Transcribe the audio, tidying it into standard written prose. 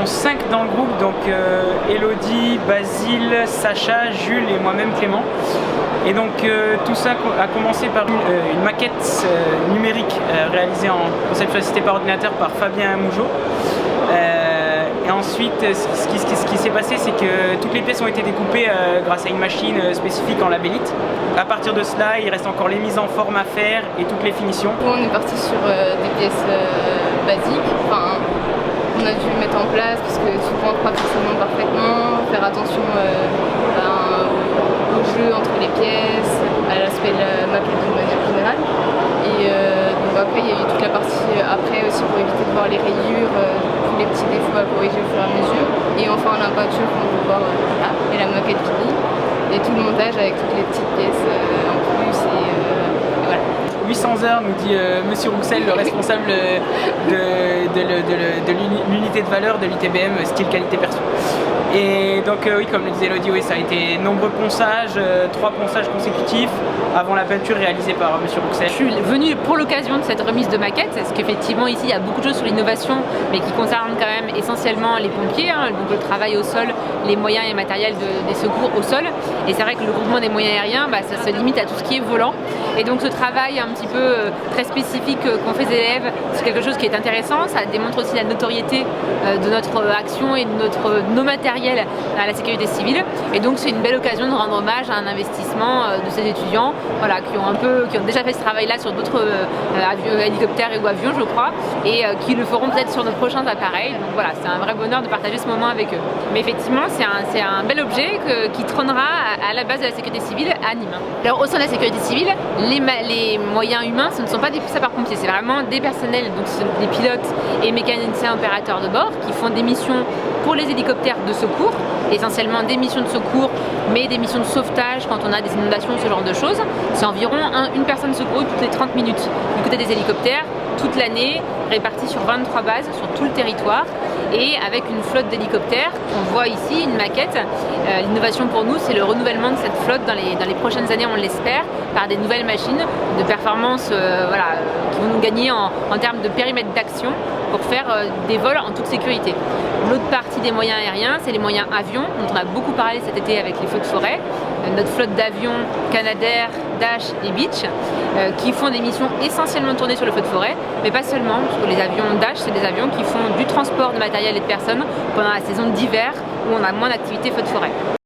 sont 5 dans le groupe, donc Elodie, Basile, Sacha, Jules et moi-même Clément. Et donc tout ça a commencé par une maquette numérique réalisée en conception assistée par ordinateur par Fabien Mougeot. Et ensuite, ce qui s'est passé, c'est que toutes les pièces ont été découpées grâce à une machine spécifique en labellite. À partir de cela, il reste encore les mises en forme à faire et toutes les finitions. On est parti sur des pièces basiques. Enfin, on a dû mettre en place parce que souvent on croit forcément parfaitement, faire attention au jeu entre les pièces, à l'aspect de la maquette de manière générale. Et donc après, il y a eu toute la partie après aussi pour éviter de voir les rayures, tous les petits défauts à corriger au fur et à mesure. Et enfin la peinture qu'on peut voir là, et la maquette finie. Et tout le montage avec toutes les petites pièces en plus. Et voilà. 800 heures, nous dit Monsieur Rouxel, le responsable de l'unité de valeur de l'ITBM, style qualité perçue. Et donc oui, comme le disait Elodie, oui, ça a été nombreux ponçages, 3 ponçages consécutifs avant la peinture réalisée par Monsieur Rouxel. Je suis venue pour l'occasion de cette remise de maquette, parce qu'effectivement ici il y a beaucoup de choses sur l'innovation, mais qui concernent quand même essentiellement les pompiers, donc le travail au sol, les moyens et matériels des secours au sol. Et c'est vrai que le groupement des moyens aériens, ça se limite à tout ce qui est volant. Et donc ce travail un petit peu très spécifique qu'ont fait les élèves, c'est quelque chose qui est intéressant. Ça démontre aussi la notoriété de notre action et de nos matériels à la sécurité civile. Et donc c'est une belle occasion de rendre hommage à un investissement de ces étudiants, voilà, qui ont déjà fait ce travail-là sur d'autres hélicoptères ou avions, je crois, et qui le feront peut-être sur nos prochains appareils. Donc voilà, c'est un vrai bonheur de partager ce moment avec eux. Mais effectivement, c'est un bel objet qui trônera à la base de la sécurité civile à Nîmes. Alors au sein de la sécurité civile, les moyens humains, ce ne sont pas des sapeurs-pompiers, c'est vraiment des personnels, donc ce sont des pilotes et mécaniciens opérateurs de bord qui font des missions pour les hélicoptères de secours, essentiellement des missions de secours, mais des missions de sauvetage quand on a des inondations, ce genre de choses. C'est environ une personne secourue toutes les 30 minutes du côté des hélicoptères, toute l'année, répartie sur 23 bases sur tout le territoire, et avec une flotte d'hélicoptères. On voit ici une maquette. L'innovation pour nous, c'est le renouvellement de cette flotte dans les prochaines années, on l'espère, par des nouvelles machines de performance voilà, qui vont nous gagner en termes de périmètre d'action pour faire des vols en toute sécurité. L'autre partie des moyens aériens, c'est les moyens avions, dont on a beaucoup parlé cet été avec les feux de forêt. Notre flotte d'avions Canadair, Dash et Beech, qui font des missions essentiellement tournées sur le feu de forêt, mais pas seulement, parce que les avions Dash, c'est des avions qui font du transport de matériel et de personnes pendant la saison d'hiver où on a moins d'activité feu de forêt.